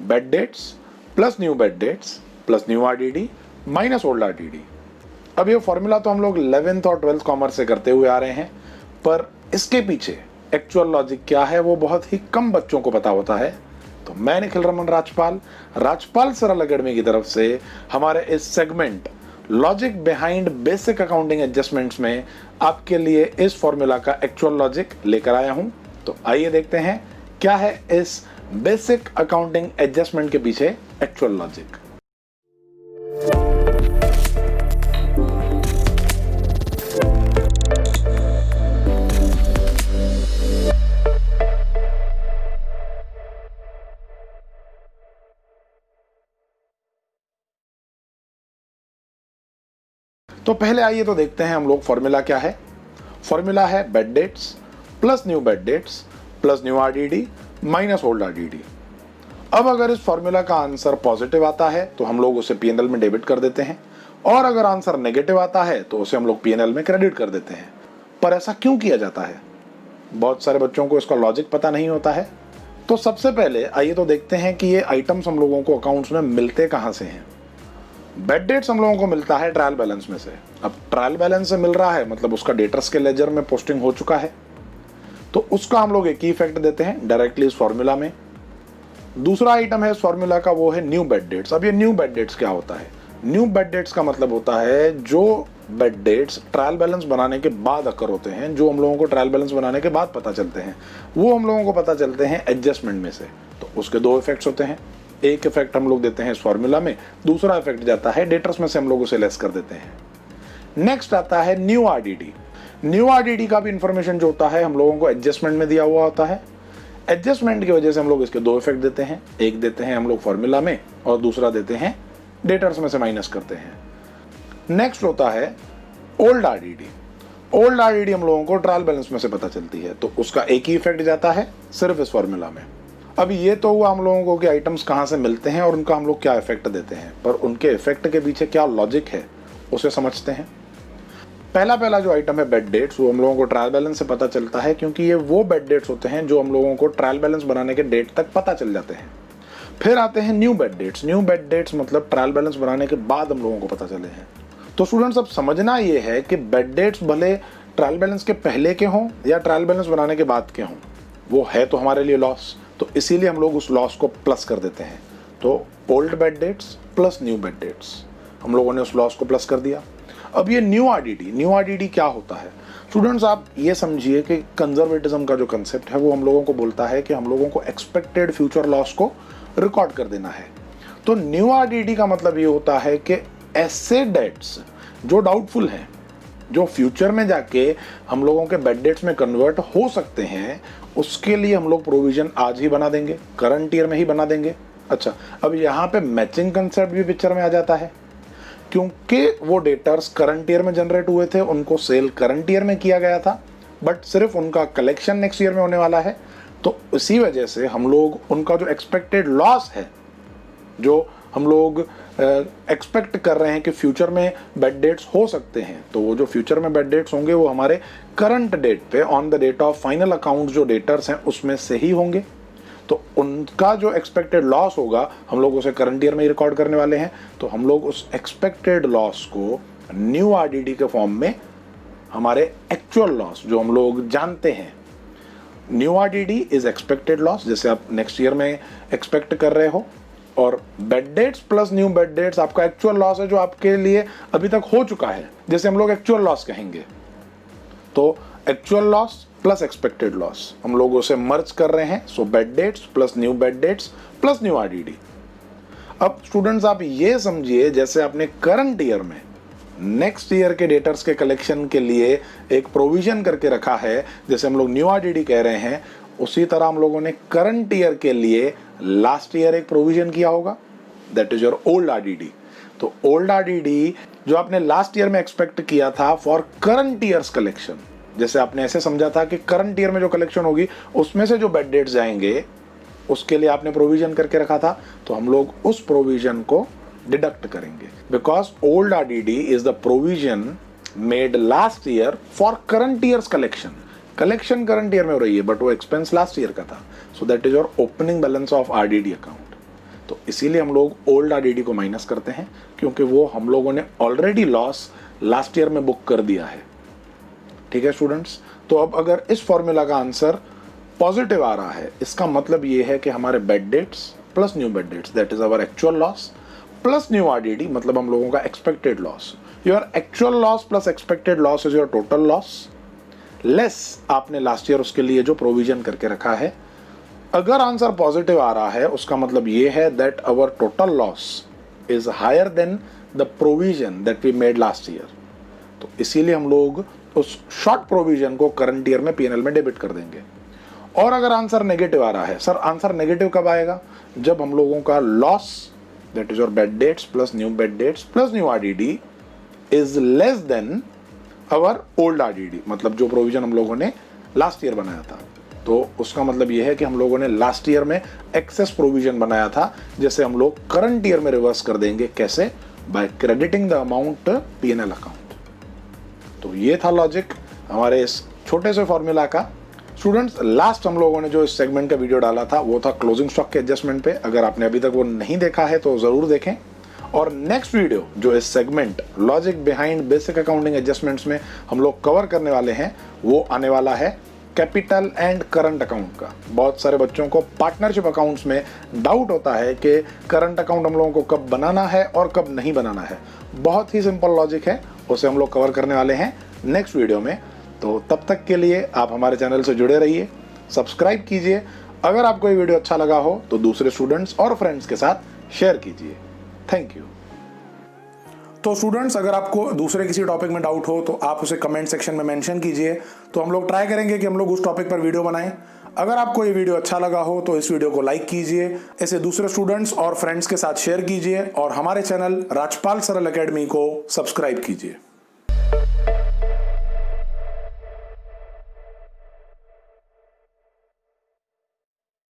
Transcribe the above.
Bed debts plus new bad debts plus new RDD minus old RDD. अब ये formula तो हम लोग 11th और 12th कॉमर्स से करते हुए आ रहे हैं, पर इसके पीछे एक्चुअल लॉजिक क्या है वो बहुत ही कम बच्चों को पता होता है। तो मैं निखिल रमन राजपाल सरल अकेडमी की तरफ से हमारे इस segment logic behind basic accounting adjustments में आपके लिए इस फॉर्मूला का एक्चुअल लॉजिक लेकर आया हूं। तो आइए देखते हैं क्या है इस बेसिक अकाउंटिंग एडजस्टमेंट के पीछे एक्चुअल लॉजिक। तो पहले आइए तो देखते हैं हम लोग फॉर्मूला क्या है। फॉर्मूला है bed debts plus new bad debts plus new RDD minus old RDD. अब अगर इस फॉर्मूला का आंसर पॉजिटिव आता है तो हम लोग उसे पीएनएल में डेबिट कर देते हैं, और अगर आंसर नेगेटिव आता है तो उसे हम लोग पीएनएल में क्रेडिट कर देते हैं। पर ऐसा क्यों किया जाता है? बहुत सारे बच्चों को इसका लॉजिक पता नहीं होता है। तो सबसे पहले आइए तो देखते हैं कि ये आइटम्स हम लोगों को अकाउंट्स में मिलते कहां से हैं। बेड डेट्स हम लोगों को मिलता है ट्रायल बैलेंस में से। अब ट्रायल बैलेंस से मिल रहा है मतलब उसका डेटर्स के लेजर में पोस्टिंग हो चुका है, तो उसका हम लोग एक ही इफेक्ट देते हैं डायरेक्टली इस फॉर्मूला में। दूसरा आइटम है इस फॉर्मूला का, वो है न्यू बेड डेट्स। अब ये न्यू बेड डेट्स क्या होता है? न्यू बेड डेट्स का मतलब होता है जो बेड डेट्स ट्रायल बैलेंस बनाने के बाद अकर होते हैं, जो हम लोगों को ट्रायल बैलेंस बनाने के बाद पता चलते हैं, वो हम लोगों को पता चलते हैं एडजस्टमेंट में से। तो उसके दो इफेक्ट्स होते हैं, एक इफेक्ट हम लोग देते हैं इस फॉर्मूला में, दूसरा इफेक्ट जाता है डेटर्स में से, हम लोग उसे लेस कर देते हैं। नेक्स्ट आता है न्यू आरडीडी। न्यू आरडीडी का भी इंफॉर्मेशन जो होता है हम लोगों को एडजस्टमेंट में दिया हुआ होता है। एडजस्टमेंट की वजह से हम लोग इसके दो इफेक्ट देते हैं, एक देते हैं हम लोग फॉर्मूला में और दूसरा देते हैं डेटर्स में से माइनस करते हैं। नेक्स्ट होता है ओल्ड आरडीडी। ओल्ड आरडीडी हम लोगों को ट्रायल बैलेंस में से पता चलती है, तो उसका एक ही इफेक्ट जाता है सिर्फ इस फॉर्मूला में। अब ये तो हुआ हम लोगों को कि आइटम्स कहाँ से मिलते हैं और उनका हम लोग क्या इफेक्ट देते हैं, पर उनके इफेक्ट के पीछे क्या लॉजिक है उसे समझते हैं। पहला जो आइटम है बेड डेट्स, वो हम लोगों को ट्रायल बैलेंस से पता चलता है, क्योंकि ये वो बेड डेट्स होते हैं जो हम लोगों को ट्रायल बैलेंस बनाने के डेट तक पता चल जाते हैं। फिर आते हैं new bad dates. New bad dates मतलब ट्रायल बैलेंस बनाने के बाद हम लोगों को पता चले हैं। तो स्टूडेंट्स अब समझना ये है कि बेड डेट्स भले ट्रायल बैलेंस के पहले के हों या ट्रायल बैलेंस बनाने के बाद के हों, वो है तो हमारे लिए लॉस, तो इसीलिए हम लोग उस लॉस को प्लस कर देते हैं। तो old bed debts plus new bad dates, हम लोगों ने उस लॉस को प्लस कर दिया। अब ये न्यू आरडीडी क्या होता है? स्टूडेंट्स आप ये समझिए कि कंजर्वेटिज्म का जो कंसेप्ट है वो हम लोगों को बोलता है कि हम लोगों को एक्सपेक्टेड फ्यूचर लॉस को रिकॉर्ड कर देना है। तो न्यू आरडीडी का मतलब ये होता है कि ऐसे डेट्स जो डाउटफुल हैं, जो फ्यूचर में जाके हम लोगों के बेड डेट्स में कन्वर्ट हो सकते हैं, उसके लिए हम लोग प्रोविजन आज ही बना देंगे, करंट ईयर में ही बना देंगे। अच्छा, अब यहाँ पे मैचिंग कंसेप्ट भी पिक्चर में आ जाता है, क्योंकि वो डेटर्स करंट ईयर में जनरेट हुए थे, उनको सेल करंट ईयर में किया गया था, बट सिर्फ उनका कलेक्शन नेक्स्ट ईयर में होने वाला है। तो इसी वजह से हम लोग उनका जो एक्सपेक्टेड लॉस है, जो हम लोग एक्सपेक्ट कर रहे हैं कि फ्यूचर में बेड डेट्स हो सकते हैं, तो वो जो फ्यूचर में बेड डेट्स होंगे वो हमारे करंट डेट पे on the date of final account जो डेटर्स हैं उसमें से ही होंगे। तो उनका जो एक्सपेक्टेड लॉस होगा हम लोग उसे करंट ईयर में ही रिकॉर्ड करने वाले हैं। तो हम लोग उस एक्सपेक्टेड लॉस को न्यू आरडीडी के फॉर्म में हमारे एक्चुअल लॉस जो हम लोग जानते हैं, new RDD is expected loss, जैसे आप नेक्स्ट ईयर में एक्सपेक्ट कर रहे हो, और bed debts plus new bad dates आपका एक्चुअल लॉस है जो आपके लिए अभी तक हो चुका है, जैसे हम लोग एक्चुअल लॉस कहेंगे। तो actual loss plus expected loss हम लोग उसे मर्ज कर रहे हैं। So bad debts plus new bad debts plus new RDD. अब स्टूडेंट्स आप ये समझिए जैसे आपने करंट ईयर में नेक्स्ट ईयर के डेटर्स के कलेक्शन के लिए एक प्रोविजन करके रखा है, जैसे हम लोग न्यू आरडीडी कह रहे हैं, उसी तरह हम लोगों ने करंट ईयर के लिए लास्ट ईयर एक प्रोविजन किया होगा, that is your old RDD. तो ओल्ड आरडीडी जो आपने लास्ट ईयर में एक्सपेक्ट किया था फॉर करंट ईयर्स कलेक्शन, जैसे आपने ऐसे समझा था कि करंट ईयर में जो कलेक्शन होगी उसमें से जो बेड डेट्स जाएंगे उसके लिए आपने प्रोविजन करके रखा था, तो हम लोग उस प्रोविजन को डिडक्ट करेंगे, because old RDD is the provision made last year for current years collection. Collection current year में हो रही है बट वो एक्सपेंस लास्ट ईयर का था, so that is your opening balance of RDD account. तो इसीलिए हम लोग ओल्ड आरडीडी को माइनस करते हैं, क्योंकि वो हम लोगों ने ऑलरेडी लॉस लास्ट ईयर में बुक कर दिया है। ठीक है स्टूडेंट्स, तो अब अगर इस फॉर्मूला का आंसर पॉजिटिव आ रहा है, इसका मतलब ये है कि हमारे bed debts plus new bad dates, that is our actual loss, plus new RDD मतलब हम लोगों का expected loss. Your actual loss plus expected loss is your total loss, less आपने लास्ट ईयर उसके लिए जो प्रोविजन करके रखा है। अगर आंसर पॉजिटिव आ रहा है, उसका मतलब ये है that our total loss is higher than the provision that we made last year. तो इसीलिए हम लोग उस शॉर्ट प्रोविजन को करंट ईयर में पीएनएल में डेबिट कर देंगे। और अगर आंसर नेगेटिव आ रहा है, सर आंसर नेगेटिव कब आएगा? जब हम लोगों का loss that is your bed debts plus new bad debts plus new RDD is less than our old RDD, मतलब जो प्रोविजन हम लोगों ने लास्ट ईयर बनाया था। तो उसका मतलब यह है कि हम लोगों ने लास्ट ईयर में एक्सेस प्रोविजन बनाया था, जैसे हम लोग करंट ईयर में रिवर्स कर देंगे। कैसे? By crediting the amount PNL account. तो ये था लॉजिक हमारे इस छोटे से फॉर्मूला का। स्टूडेंट्स, लास्ट हम लोगों ने जो इस सेगमेंट का वीडियो डाला था वो था क्लोजिंग स्टॉक के एडजस्टमेंट पे। अगर आपने अभी तक वो नहीं देखा है तो जरूर देखें। और नेक्स्ट वीडियो जो इस segment logic behind basic accounting adjustments में हम लोग कवर करने वाले हैं, वो आने वाला है कैपिटल एंड करंट अकाउंट का। बहुत सारे बच्चों को पार्टनरशिप अकाउंट्स में डाउट होता है कि करंट अकाउंट हम लोगों को कब बनाना है और कब नहीं बनाना है। बहुत ही सिंपल लॉजिक है, उसे हम लोग कवर करने वाले हैं नेक्स्ट वीडियो में। तो तब तक के लिए आप हमारे चैनल से जुड़े रहिए, सब्सक्राइब कीजिए। अगर आपको ये वीडियो अच्छा लगा हो तो दूसरे स्टूडेंट्स और फ्रेंड्स के साथ शेयर कीजिए। Thank you. तो स्टूडेंट्स, अगर आपको दूसरे किसी टॉपिक में डाउट हो तो आप उसे कमेंट सेक्शन में मेंशन कीजिए, तो हम लोग ट्राई करेंगे कि हम लोग उस टॉपिक पर वीडियो बनाएं। अगर आपको ये वीडियो अच्छा लगा हो तो इस वीडियो को लाइक कीजिए, इसे दूसरे स्टूडेंट्स और फ्रेंड्स के साथ शेयर कीजिए और हमारे चैनल राजपाल सरल एकेडमी को सब्सक्राइब कीजिए।